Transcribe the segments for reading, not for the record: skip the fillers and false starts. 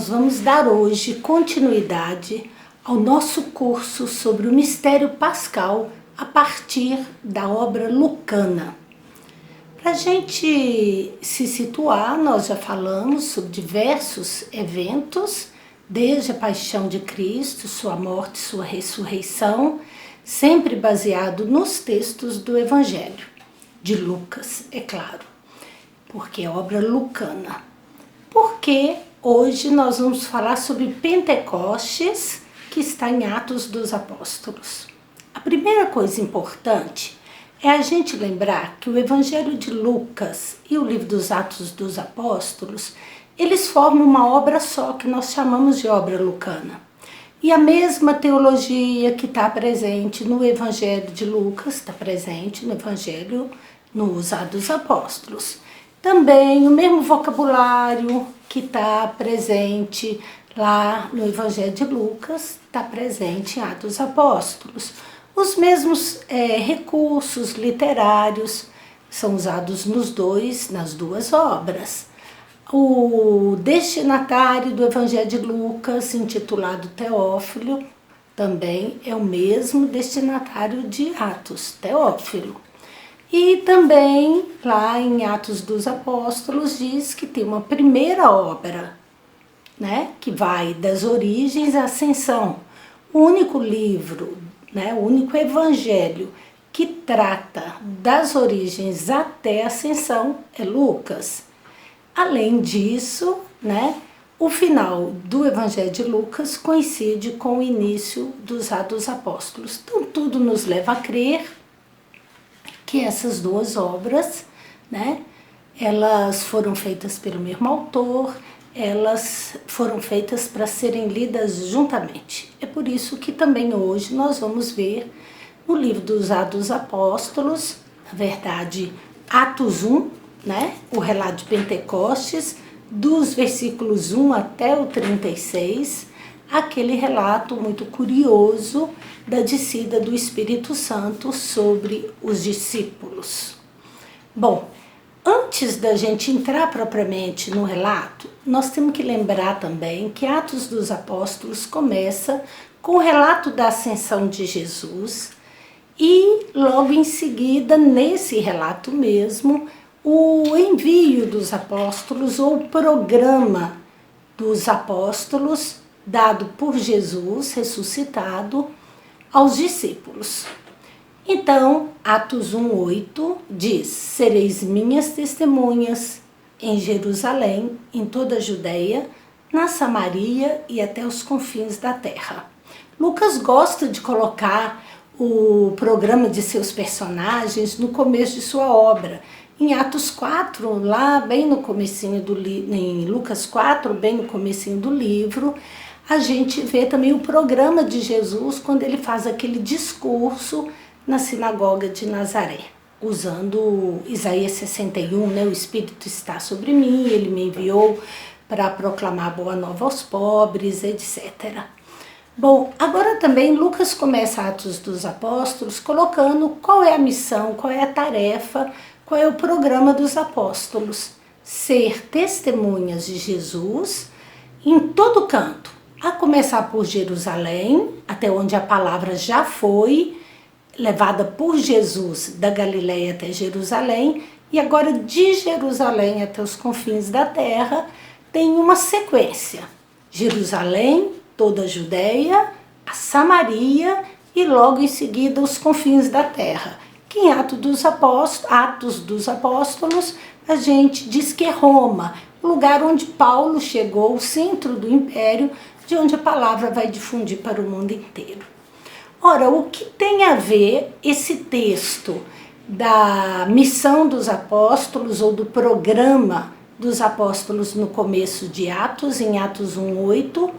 vamos dar hoje continuidade ao nosso curso sobre o mistério pascal a partir da obra lucana. Para a gente se situar, nós já falamos sobre diversos eventos, desde a paixão de Cristo, sua morte, sua ressurreição, sempre baseado nos textos do Evangelho, de Lucas, é claro, porque é obra lucana. Porque hoje nós vamos falar sobre Pentecostes, que está em Atos dos Apóstolos. A primeira coisa importante é a gente lembrar que o Evangelho de Lucas e o livro dos Atos dos Apóstolos, eles formam uma obra só, que nós chamamos de obra lucana. E a mesma teologia que está presente no Evangelho de Lucas, está presente no Evangelho nos Atos dos Apóstolos. Também o mesmo vocabulário que está presente lá no Evangelho de Lucas, está presente em Atos dos Apóstolos. Os mesmos recursos literários são usados nas duas obras. O destinatário do Evangelho de Lucas, intitulado Teófilo, também é o mesmo destinatário de Atos, Teófilo. E também, lá em Atos dos Apóstolos, diz que tem uma primeira obra, né, que vai das origens à ascensão. O único livro, né, o único evangelho que trata das origens até a ascensão é Lucas. Além disso, né, o final do Evangelho de Lucas coincide com o início dos Atos dos Apóstolos. Então, tudo nos leva a crer que essas duas obras, né, elas foram feitas pelo mesmo autor, elas foram feitas para serem lidas juntamente. É por isso que também hoje nós vamos ver no livro dos Atos dos Apóstolos, na verdade, Atos 1, né, o relato de Pentecostes, dos versículos 1 até o 36, aquele relato muito curioso da descida do Espírito Santo sobre os discípulos. Bom, antes da gente entrar propriamente no relato, nós temos que lembrar também que Atos dos Apóstolos começa com o relato da ascensão de Jesus e logo em seguida, nesse relato mesmo, o envio dos apóstolos ou o programa dos apóstolos dado por Jesus ressuscitado aos discípulos. Então, Atos 1:8 diz: sereis minhas testemunhas em Jerusalém, em toda a Judeia, na Samaria e até os confins da terra. Lucas gosta de colocar o programa de seus personagens no começo de sua obra. Em Atos 4, lá bem no comecinho em Lucas 4, bem no comecinho do livro, a gente vê também o programa de Jesus quando ele faz aquele discurso na sinagoga de Nazaré, usando Isaías 61, né? O Espírito está sobre mim, ele me enviou para proclamar boa nova aos pobres, etc. Bom, agora também Lucas começa Atos dos Apóstolos colocando qual é a missão, qual é a tarefa, qual é o programa dos apóstolos. Ser testemunhas de Jesus em todo canto, a começar por Jerusalém, até onde a palavra já foi levada por Jesus da Galileia até Jerusalém, e agora de Jerusalém até os confins da terra, tem uma sequência. Jerusalém, toda a Judéia, a Samaria e logo em seguida os confins da terra. Que em Atos dos Apóstolos, a gente diz que é Roma, o lugar onde Paulo chegou, o centro do império, de onde a palavra vai difundir para o mundo inteiro. Ora, o que tem a ver esse texto da missão dos apóstolos ou do programa dos apóstolos no começo de Atos, em Atos 1:8,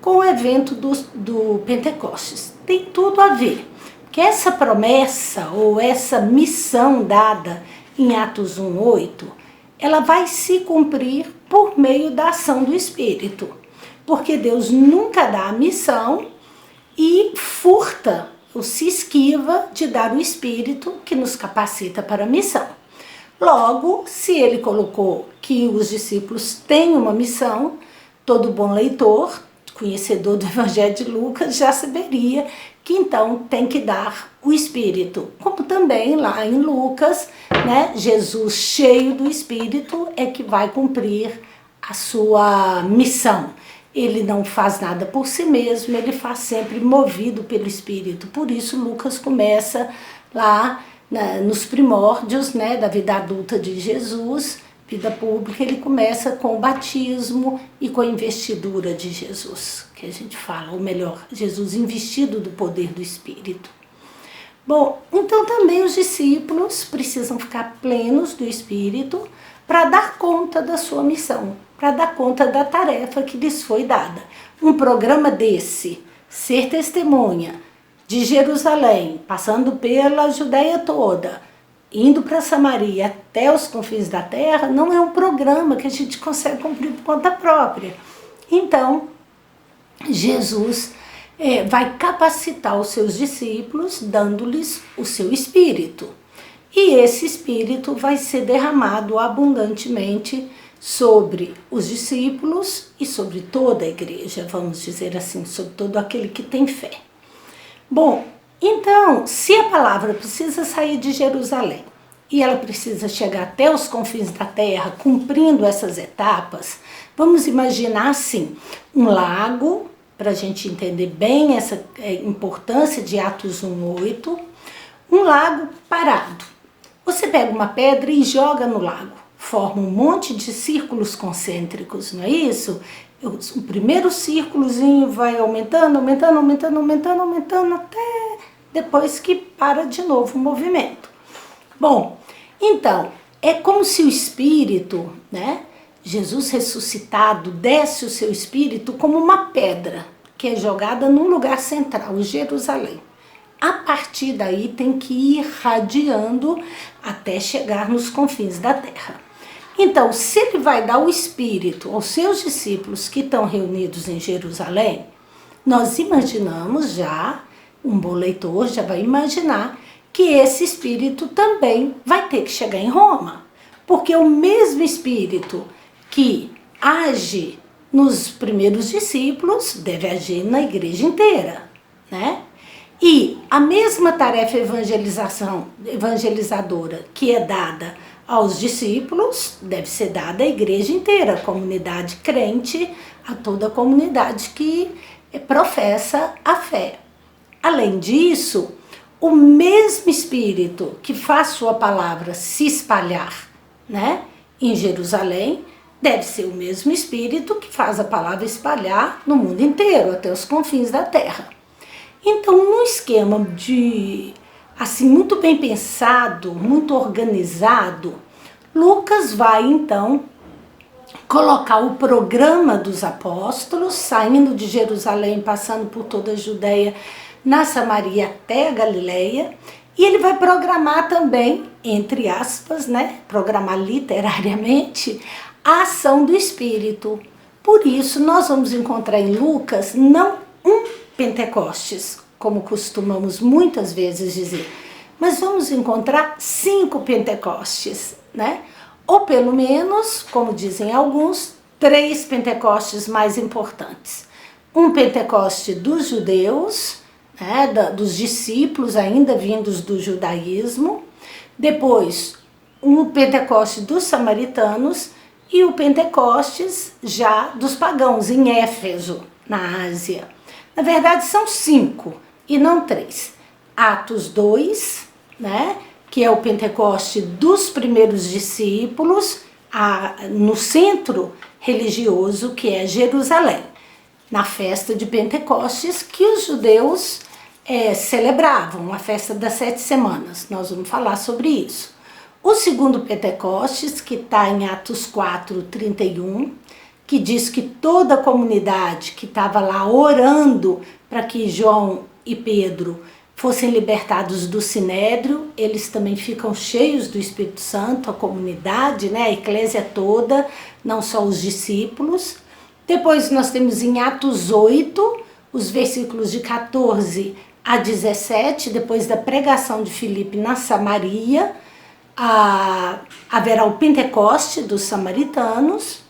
com o evento do Pentecostes? Tem tudo a ver. Que essa promessa ou essa missão dada em Atos 1:8, ela vai se cumprir por meio da ação do Espírito. Porque Deus nunca dá a missão e furta ou se esquiva de dar o Espírito que nos capacita para a missão. Logo, se ele colocou que os discípulos têm uma missão, todo bom leitor, conhecedor do Evangelho de Lucas, já saberia que então tem que dar o Espírito. Como também lá em Lucas, né, Jesus cheio do Espírito é que vai cumprir a sua missão. Ele não faz nada por si mesmo, ele faz sempre movido pelo Espírito. Por isso Lucas começa lá nos primórdios, né, da vida adulta de Jesus, vida pública, ele começa com o batismo e com a investidura de Jesus, que a gente fala, ou melhor, Jesus investido do poder do Espírito. Bom, então também os discípulos precisam ficar plenos do Espírito para dar conta da sua missão, para dar conta da tarefa que lhes foi dada. Um programa desse, ser testemunha de Jerusalém, passando pela Judéia toda, indo para Samaria até os confins da terra, não é um programa que a gente consegue cumprir por conta própria. Então, Jesus vai capacitar os seus discípulos, dando-lhes o seu Espírito. E esse Espírito vai ser derramado abundantemente sobre os discípulos e sobre toda a igreja, vamos dizer assim, sobre todo aquele que tem fé. Bom, então, se a palavra precisa sair de Jerusalém e ela precisa chegar até os confins da terra, cumprindo essas etapas, vamos imaginar assim, um lago, para a gente entender bem essa importância de Atos 1:8, um lago parado. Você pega uma pedra e joga no lago, forma um monte de círculos concêntricos, não é isso? O primeiro círculozinho vai aumentando, aumentando, aumentando, aumentando, aumentando, até depois que para de novo o movimento. Bom, então, é como se o Espírito, né, Jesus ressuscitado, desce o seu Espírito como uma pedra, que é jogada num lugar central, Jerusalém. A partir daí tem que ir irradiando até chegar nos confins da terra. Então, se ele vai dar o Espírito aos seus discípulos que estão reunidos em Jerusalém, nós imaginamos já, um bom leitor já vai imaginar que esse Espírito também vai ter que chegar em Roma, porque o mesmo Espírito que age nos primeiros discípulos deve agir na igreja inteira, né? E a mesma tarefa evangelizadora que é dada aos discípulos deve ser dada à igreja inteira, a comunidade crente, a toda a comunidade que professa a fé. Além disso, o mesmo Espírito que faz sua palavra se espalhar, né, em Jerusalém, deve ser o mesmo Espírito que faz a palavra espalhar no mundo inteiro, até os confins da terra. Então, num esquema assim, muito bem pensado, muito organizado, Lucas vai, então, colocar o programa dos apóstolos, saindo de Jerusalém, passando por toda a Judéia, na Samaria até a Galileia, e ele vai programar também, entre aspas, né, programar literariamente, a ação do Espírito. Por isso, nós vamos encontrar em Lucas não um Pentecostes, como costumamos muitas vezes dizer, mas vamos encontrar 5 Pentecostes, né? Ou pelo menos, como dizem alguns, 3 Pentecostes mais importantes. Um Pentecoste dos judeus, né, dos discípulos ainda vindos do judaísmo, depois um Pentecoste dos samaritanos e o Pentecostes já dos pagãos, em Éfeso, na Ásia. Na verdade são 5 e não 3. Atos 2, né, que é o Pentecoste dos primeiros discípulos, no centro religioso que é Jerusalém, na festa de Pentecostes que os judeus celebravam, a festa das 7 semanas. Nós vamos falar sobre isso. O segundo Pentecostes, que está em Atos 4:31, que diz que toda a comunidade que estava lá orando para que João e Pedro fossem libertados do sinédrio, eles também ficam cheios do Espírito Santo, a comunidade, né, a eclésia toda, não só os discípulos. Depois nós temos em Atos 8, os versículos de 14 a 17, depois da pregação de Filipe na Samaria, haverá o Pentecoste dos samaritanos.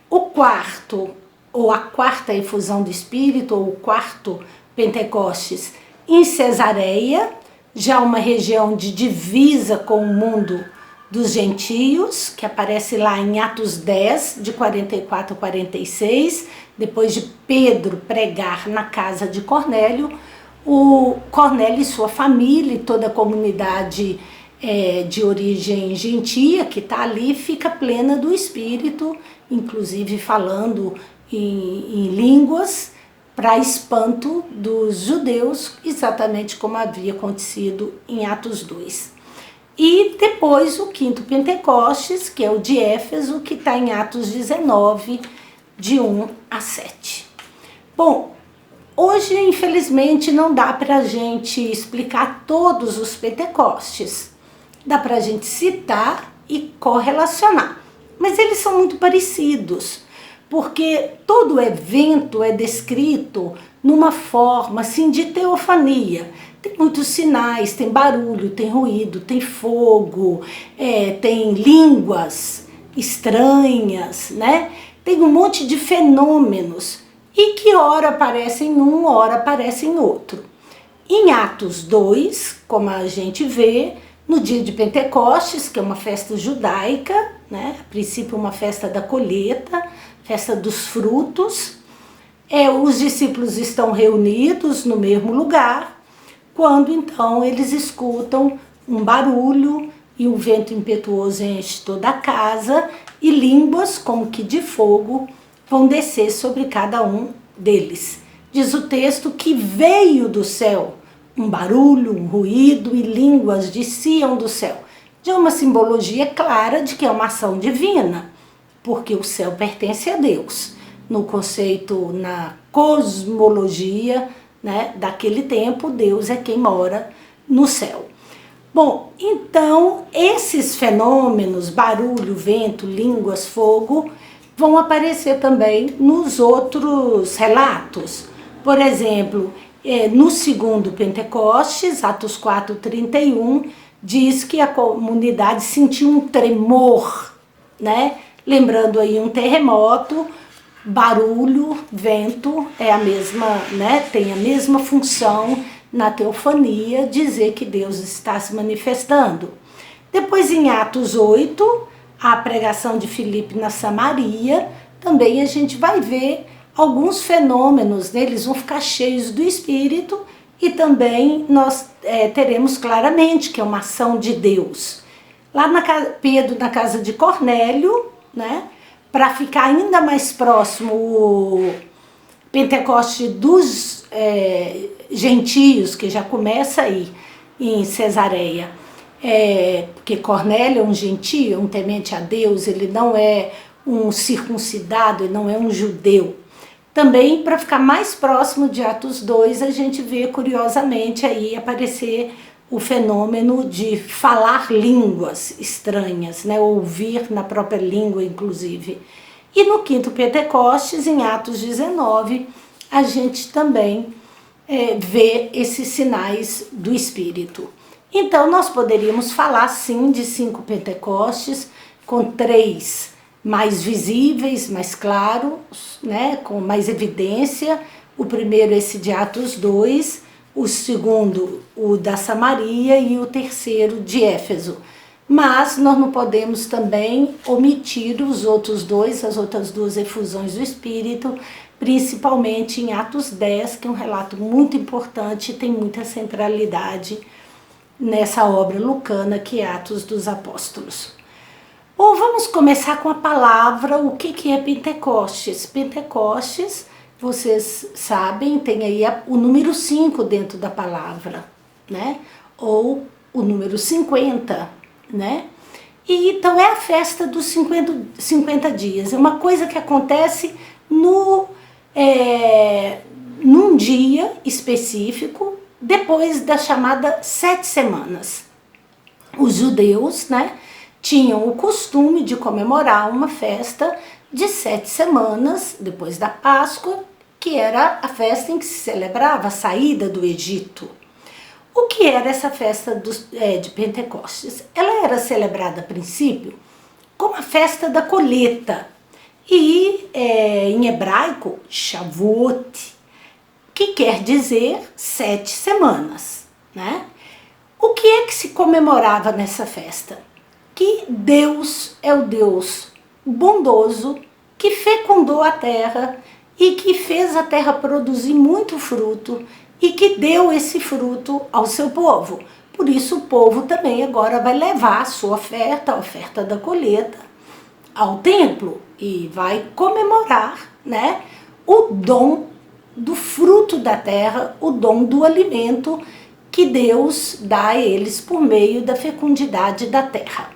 O quarto ou a quarta efusão do Espírito, ou o quarto Pentecostes, em Cesareia, já uma região de divisa com o mundo dos gentios, que aparece lá em Atos 10, de 44 a 46, depois de Pedro pregar na casa de Cornélio, o Cornélio e sua família e toda a comunidade de origem gentia que está ali fica plena do Espírito, inclusive falando em línguas, para espanto dos judeus, exatamente como havia acontecido em Atos 2. E depois o quinto Pentecostes, que é o de Éfeso, que está em Atos 19, de 1 a 7. Bom, hoje, infelizmente, não dá para a gente explicar todos os Pentecostes. Dá para a gente citar e correlacionar. Mas eles são muito parecidos, porque todo evento é descrito numa forma assim, de teofania. Tem muitos sinais, tem barulho, tem ruído, tem fogo, tem línguas estranhas, né? Tem um monte de fenômenos e que ora aparecem num, ora aparecem em outro. Em Atos 2, como a gente vê, no dia de Pentecostes, que é uma festa judaica, né? A princípio uma festa da colheita, festa dos frutos, os discípulos estão reunidos no mesmo lugar, quando então eles escutam um barulho e um vento impetuoso enche toda a casa e línguas como que de fogo vão descer sobre cada um deles. Diz o texto que veio do céu um barulho, um ruído e línguas desciam do céu. De uma simbologia clara de que é uma ação divina, porque o céu pertence a Deus. No conceito, na cosmologia, né, daquele tempo, Deus é quem mora no céu. Bom, então esses fenômenos, barulho, vento, línguas, fogo, vão aparecer também nos outros relatos. Por exemplo, no segundo Pentecostes, Atos 4:31, diz que a comunidade sentiu um tremor, né? Lembrando aí um terremoto, barulho, vento, é a mesma, né? Tem a mesma função na teofania, dizer que Deus está se manifestando. Depois em Atos 8, a pregação de Filipe na Samaria, também a gente vai ver alguns fenômenos, né? Eles vão ficar cheios do Espírito e também nós teremos claramente que é uma ação de Deus. Lá Pedro na casa de Cornélio, né? Para ficar ainda mais próximo o Pentecoste dos gentios, que já começa aí em Cesareia. Porque Cornélio é um gentio, um temente a Deus, ele não é um circuncidado, ele não é um judeu. Também, para ficar mais próximo de Atos 2, a gente vê curiosamente aí aparecer o fenômeno de falar línguas estranhas, né? Ouvir na própria língua, inclusive. E no quinto Pentecostes, em Atos 19, a gente também vê esses sinais do Espírito. Então, nós poderíamos falar, sim, de 5 Pentecostes, com 3 mais visíveis, mais claros, né, com mais evidência. O primeiro, esse de Atos 2, o segundo, o da Samaria, e o terceiro, de Éfeso. Mas nós não podemos também omitir os outros dois, as outras duas efusões do Espírito, principalmente em Atos 10, que é um relato muito importante e tem muita centralidade nessa obra lucana que é Atos dos Apóstolos. Bom, vamos começar com a palavra, o que é Pentecostes. Pentecostes, vocês sabem, tem aí o número 5 dentro da palavra, né? Ou o número 50, né? E então é a festa dos 50 dias, é uma coisa que acontece num dia específico, depois da chamada 7 semanas. Os judeus, né, tinham o costume de comemorar uma festa de 7 semanas, depois da Páscoa, que era a festa em que se celebrava a saída do Egito. O que era essa festa de Pentecostes? Ela era celebrada a princípio como a festa da colheita. e em hebraico, Shavuot, que quer dizer 7 semanas, né? O que é que se comemorava nessa festa? Que Deus é o Deus bondoso, que fecundou a terra e que fez a terra produzir muito fruto e que deu esse fruto ao seu povo. Por isso o povo também agora vai levar a sua oferta, a oferta da colheita, ao templo e vai comemorar, né, o dom do fruto da terra, o dom do alimento que Deus dá a eles por meio da fecundidade da terra.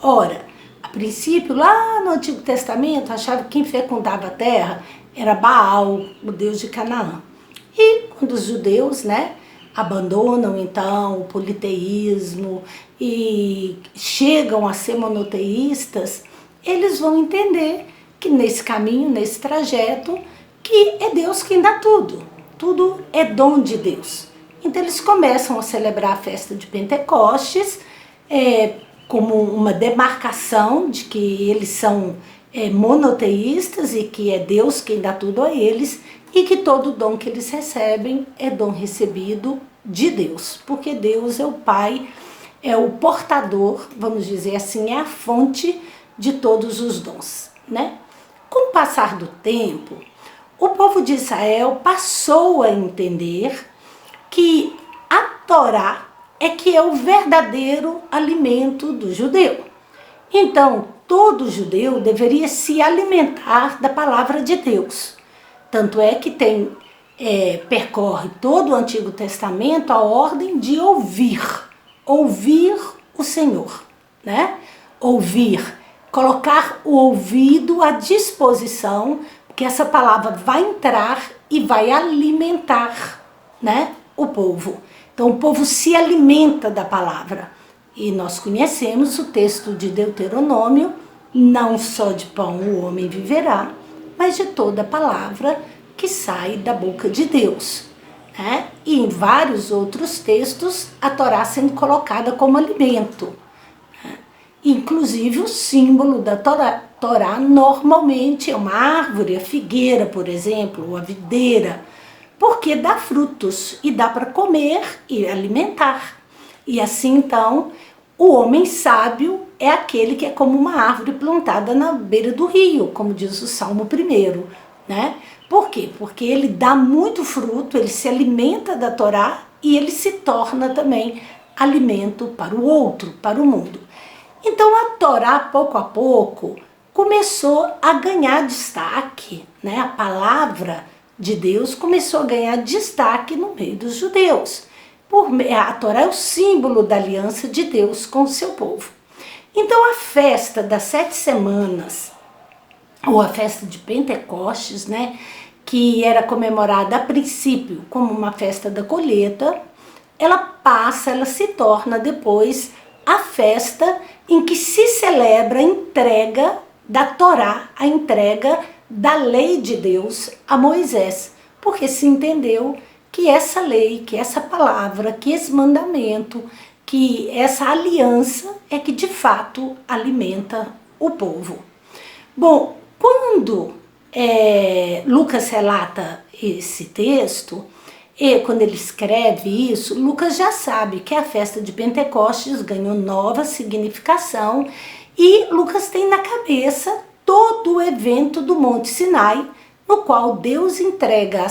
Ora, a princípio, lá no Antigo Testamento, achava que quem fecundava a terra era Baal, o deus de Canaã. E quando os judeus, né, abandonam então o politeísmo e chegam a ser monoteístas, eles vão entender que nesse caminho, nesse trajeto, que é Deus quem dá tudo. Tudo é dom de Deus. Então eles começam a celebrar a festa de Pentecostes como uma demarcação de que eles são monoteístas e que é Deus quem dá tudo a eles e que todo dom que eles recebem é dom recebido de Deus, porque Deus é o Pai, é o portador, vamos dizer assim, é a fonte de todos os dons, né? Com o passar do tempo, o povo de Israel passou a entender que a Torá é que é o verdadeiro alimento do judeu. Então, todo judeu deveria se alimentar da palavra de Deus. Tanto é que percorre todo o Antigo Testamento a ordem de ouvir o Senhor, né? Ouvir, colocar o ouvido à disposição, porque essa palavra vai entrar e vai alimentar, né, o povo. Então o povo se alimenta da palavra. E nós conhecemos o texto de Deuteronômio, não só de pão o homem viverá, mas de toda a palavra que sai da boca de Deus, né? E em vários outros textos, a Torá sendo colocada como alimento. Né? Inclusive o símbolo da Torá normalmente é uma árvore, a figueira, por exemplo, ou a videira, porque dá frutos e dá para comer e alimentar. E assim então, o homem sábio é aquele que é como uma árvore plantada na beira do rio, como diz o Salmo 1, né? Por quê? Porque ele dá muito fruto, ele se alimenta da Torá e ele se torna também alimento para o outro, para o mundo. Então a Torá, pouco a pouco, começou a ganhar destaque, né? A palavra de Deus começou a ganhar destaque no meio dos judeus. A Torá é o símbolo da aliança de Deus com o seu povo. Então a festa das 7 semanas, ou a festa de Pentecostes, né, que era comemorada a princípio como uma festa da colheita, ela se torna depois a festa em que se celebra a entrega da Torá, a entrega da lei de Deus a Moisés, porque se entendeu que essa lei, que essa palavra, que esse mandamento, que essa aliança é que de fato alimenta o povo. Bom, quando Lucas relata esse texto, e quando ele escreve isso, Lucas já sabe que a festa de Pentecostes ganhou nova significação e Lucas tem na cabeça todo o evento do Monte Sinai, no qual Deus entrega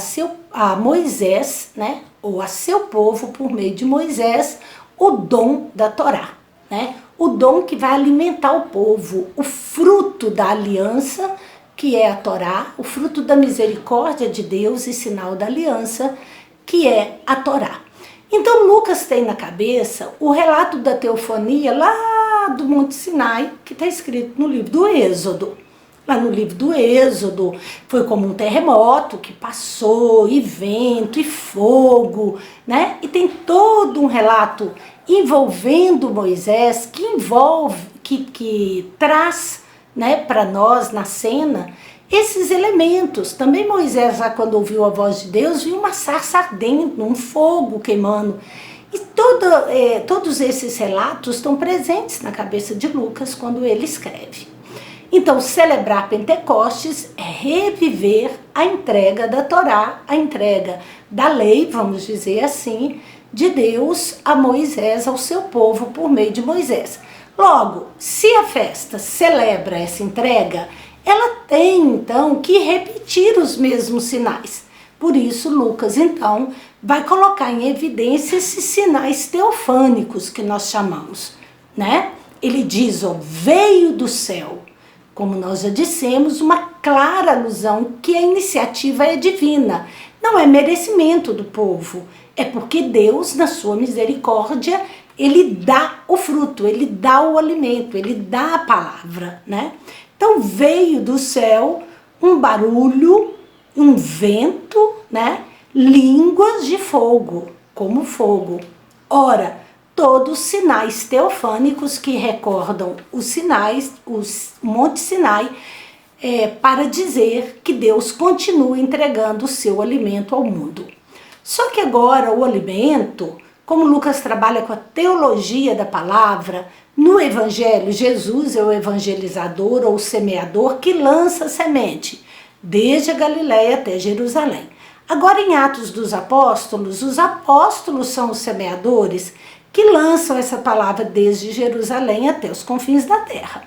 a Moisés, né, ou a seu povo, por meio de Moisés, o dom da Torá, né, o dom que vai alimentar o povo, o fruto da aliança, que é a Torá, o fruto da misericórdia de Deus e sinal da aliança, que é a Torá. Então Lucas tem na cabeça o relato da teofania lá do Monte Sinai, que está escrito no livro do Êxodo. Lá no livro do Êxodo, foi como um terremoto que passou, e vento, e fogo, né? E tem todo um relato envolvendo Moisés, que traz, né, para nós na cena esses elementos. Também Moisés, lá quando ouviu a voz de Deus, viu uma sarça ardendo, um fogo queimando. E todos esses relatos estão presentes na cabeça de Lucas quando ele escreve. Então, celebrar Pentecostes é reviver a entrega da Torá, a entrega da lei, vamos dizer assim, de Deus a Moisés, ao seu povo, por meio de Moisés. Logo, se a festa celebra essa entrega, ela tem, então, que repetir os mesmos sinais. Por isso, Lucas, então, vai colocar em evidência esses sinais teofânicos que nós chamamos, né? Ele diz, ó, veio do céu. Como nós já dissemos, uma clara alusão que a iniciativa é divina. Não é merecimento do povo, é porque Deus, na sua misericórdia, ele dá o fruto, ele dá o alimento, ele dá a palavra, né? Então veio do céu um barulho, um vento, né? Línguas de fogo, como fogo. Ora, todos sinais teofânicos que recordam os sinais, os Monte Sinai, para dizer que Deus continua entregando o seu alimento ao mundo. Só que agora o alimento, como Lucas trabalha com a teologia da palavra, no Evangelho, Jesus é o evangelizador ou semeador que lança a semente, desde a Galiléia até Jerusalém. Agora, em Atos dos Apóstolos, os apóstolos são os semeadores que lançam essa palavra desde Jerusalém até os confins da terra.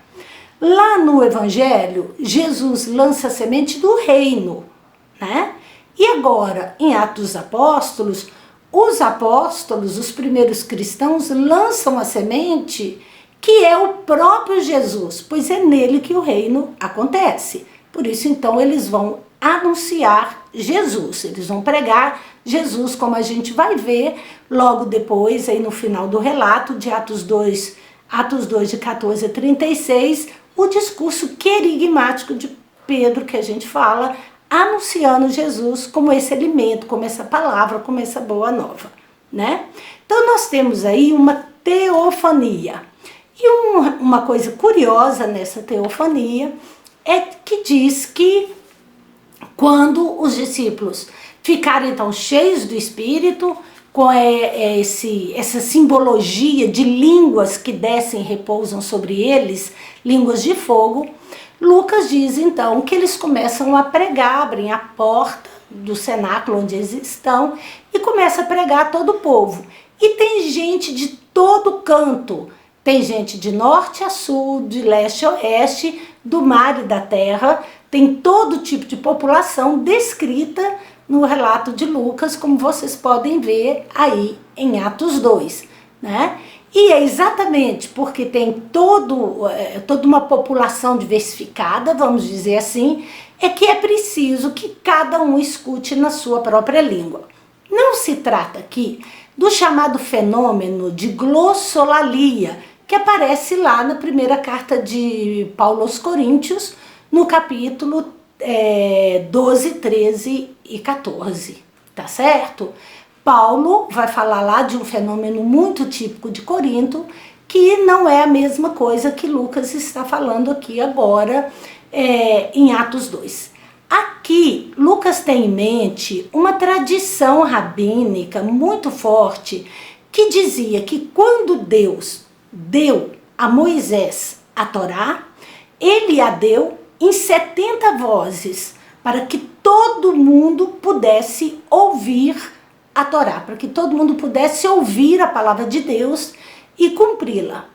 Lá no Evangelho, Jesus lança a semente do reino, né? E agora, em Atos dos Apóstolos, os apóstolos, os primeiros cristãos, lançam a semente que é o próprio Jesus, pois é nele que o reino acontece. Por isso, então, eles vão anunciar Jesus, eles vão pregar Jesus, como a gente vai ver logo depois, aí no final do relato de Atos 2, de 14 a 36, o discurso querigmático de Pedro, que a gente fala, anunciando Jesus como esse alimento, como essa palavra, como essa boa nova, né? Então nós temos aí uma teofania. E uma coisa curiosa nessa teofania é que diz que quando os discípulos ficaram então cheios do Espírito, com essa simbologia de línguas que descem e repousam sobre eles, línguas de fogo, Lucas diz então que eles começam a pregar, abrem a porta do cenáculo onde eles estão e começam a pregar a todo o povo. E tem gente de todo canto, tem gente de norte a sul, de leste a oeste, do mar e da terra, tem todo tipo de população descrita no relato de Lucas, como vocês podem ver aí em Atos 2, né? E é exatamente porque tem toda uma população diversificada, vamos dizer assim, é que é preciso que cada um escute na sua própria língua. Não se trata aqui do chamado fenômeno de glossolalia, que aparece lá na primeira carta de Paulo aos Coríntios, no capítulo 12, 13 e 14, tá certo? Paulo vai falar lá de um fenômeno muito típico de Corinto, que não é a mesma coisa que Lucas está falando aqui agora em Atos 2. Aqui, Lucas tem em mente uma tradição rabínica muito forte que dizia que quando Deus deu a Moisés a Torá, ele a deu em 70 vozes, para que todo mundo pudesse ouvir a Torá, para que todo mundo pudesse ouvir a palavra de Deus e cumpri-la.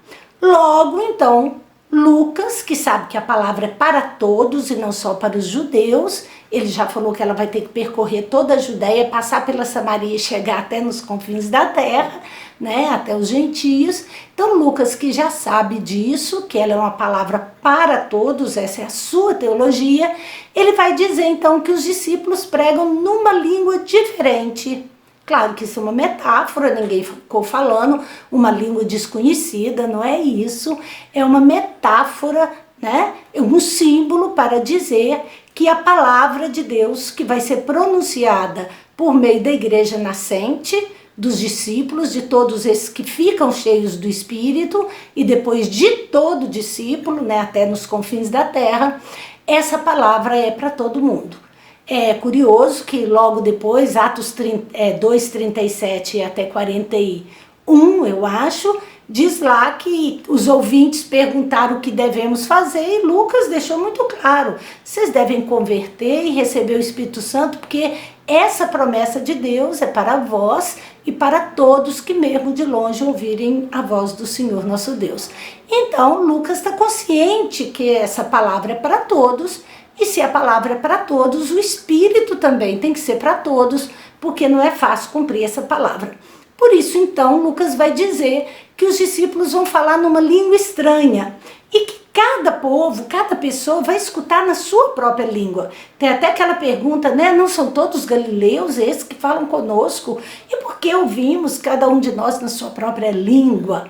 Logo, então, Lucas, que sabe que a palavra é para todos e não só para os judeus, ele já falou que ela vai ter que percorrer toda a Judéia, passar pela Samaria e chegar até nos confins da terra, né, até os gentios. Então Lucas, que já sabe disso, que ela é uma palavra para todos, essa é a sua teologia, ele vai dizer então que os discípulos pregam numa língua diferente. Claro que isso é uma metáfora, ninguém ficou falando uma língua desconhecida, não é isso, é uma metáfora, né? É um símbolo para dizer que a palavra de Deus que vai ser pronunciada por meio da igreja nascente, dos discípulos, de todos esses que ficam cheios do Espírito e depois de todo discípulo, né, até nos confins da terra, essa palavra é para todo mundo. É curioso que logo depois, Atos 2, 37 até 41, eu acho, diz lá que os ouvintes perguntaram o que devemos fazer e Lucas deixou muito claro. Vocês devem converter e receber o Espírito Santo, porque essa promessa de Deus é para vós e para todos que mesmo de longe ouvirem a voz do Senhor nosso Deus. Então, Lucas está consciente que essa palavra é para todos, e se a palavra é para todos, o Espírito também tem que ser para todos, porque não é fácil cumprir essa palavra. Por isso, então, Lucas vai dizer que os discípulos vão falar numa língua estranha e que cada povo, cada pessoa vai escutar na sua própria língua. Tem até aquela pergunta, né? Não são todos galileus esses que falam conosco? E por que ouvimos cada um de nós na sua própria língua?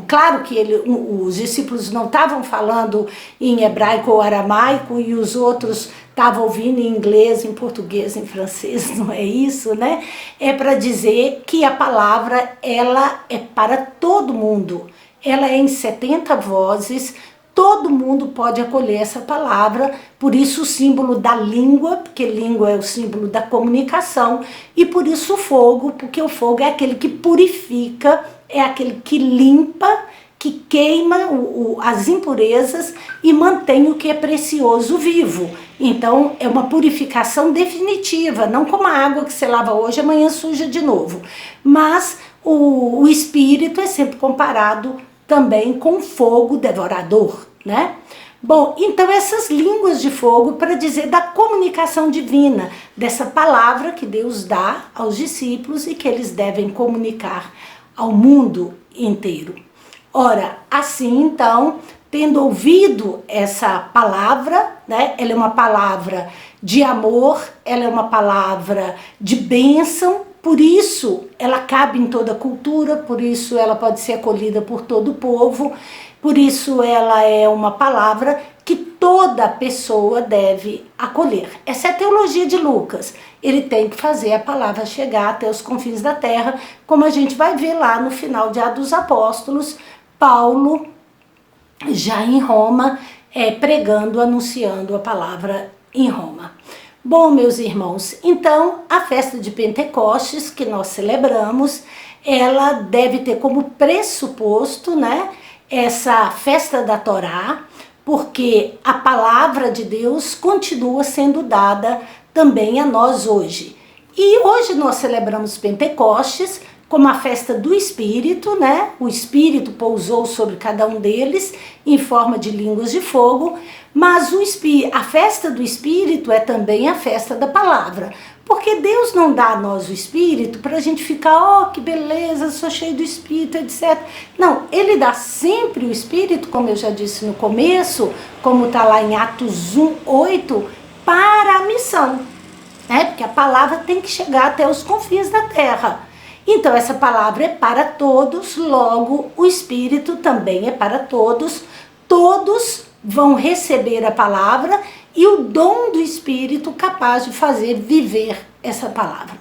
Claro que os discípulos não estavam falando em hebraico ou aramaico e os outros estavam ouvindo em inglês, em português, em francês, não é isso, né? É para dizer que a palavra, ela é para todo mundo. Ela é em 70 vozes, todo mundo pode acolher essa palavra, por isso o símbolo da língua, porque língua é o símbolo da comunicação, e por isso o fogo, porque o fogo é aquele que purifica, é aquele que limpa, que queima as impurezas e mantém o que é precioso vivo. Então é uma purificação definitiva, não como a água que você lava hoje, amanhã suja de novo. Mas o espírito é sempre comparado também com fogo devorador, né? Bom, então essas línguas de fogo para dizer da comunicação divina, dessa palavra que Deus dá aos discípulos e que eles devem comunicar ao mundo inteiro. Ora, assim então, tendo ouvido essa palavra, né, ela é uma palavra de amor, ela é uma palavra de bênção, por isso ela cabe em toda cultura, por isso ela pode ser acolhida por todo o povo, por isso ela é uma palavra que toda pessoa deve acolher. Essa é a teologia de Lucas. Ele tem que fazer a palavra chegar até os confins da terra, como a gente vai ver lá no final de Atos dos Apóstolos, Paulo, já em Roma, pregando, anunciando a palavra em Roma. Bom, meus irmãos, então a festa de Pentecostes que nós celebramos, ela deve ter como pressuposto, né, essa festa da Torá, porque a palavra de Deus continua sendo dada também a nós hoje. E hoje nós celebramos Pentecostes como a festa do Espírito, né? O Espírito pousou sobre cada um deles em forma de línguas de fogo, mas a festa do Espírito é também a festa da palavra, porque Deus não dá a nós o Espírito para a gente ficar, oh, que beleza, sou cheio do Espírito, etc. Não, Ele dá sempre o Espírito, como eu já disse no começo, como está lá em Atos 1:8, para a missão, né? Porque a palavra tem que chegar até os confins da terra. Então essa palavra é para todos, logo o Espírito também é para todos, todos vão receber a palavra e o dom do Espírito capaz de fazer viver essa palavra.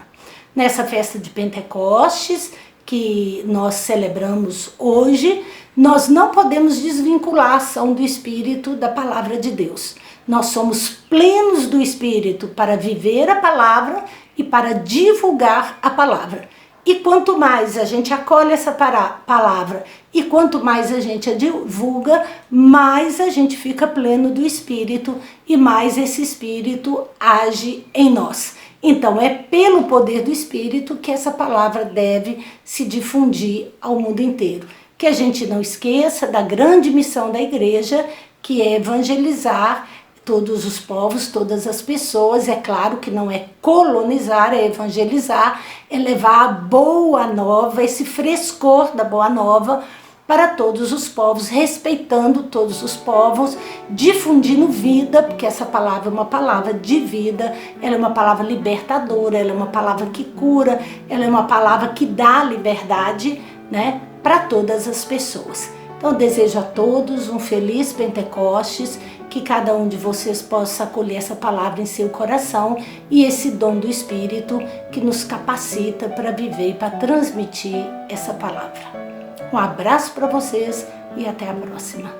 Nessa festa de Pentecostes, que nós celebramos hoje, nós não podemos desvincular a ação do Espírito da palavra de Deus. Nós somos plenos do Espírito para viver a palavra e para divulgar a palavra. E quanto mais a gente acolhe essa palavra e quanto mais a gente a divulga, mais a gente fica pleno do Espírito e mais esse Espírito age em nós. Então é pelo poder do Espírito que essa palavra deve se difundir ao mundo inteiro. Que a gente não esqueça da grande missão da igreja, que é evangelizar todos os povos, todas as pessoas. É claro que não é colonizar, é evangelizar, é levar a boa nova, esse frescor da boa nova para todos os povos, respeitando todos os povos, difundindo vida, porque essa palavra é uma palavra de vida, ela é uma palavra libertadora, ela é uma palavra que cura, ela é uma palavra que dá liberdade, né, para todas as pessoas. Então eu desejo a todos um feliz Pentecostes, que cada um de vocês possa acolher essa palavra em seu coração e esse dom do Espírito que nos capacita para viver e para transmitir essa palavra. Um abraço para vocês e até a próxima.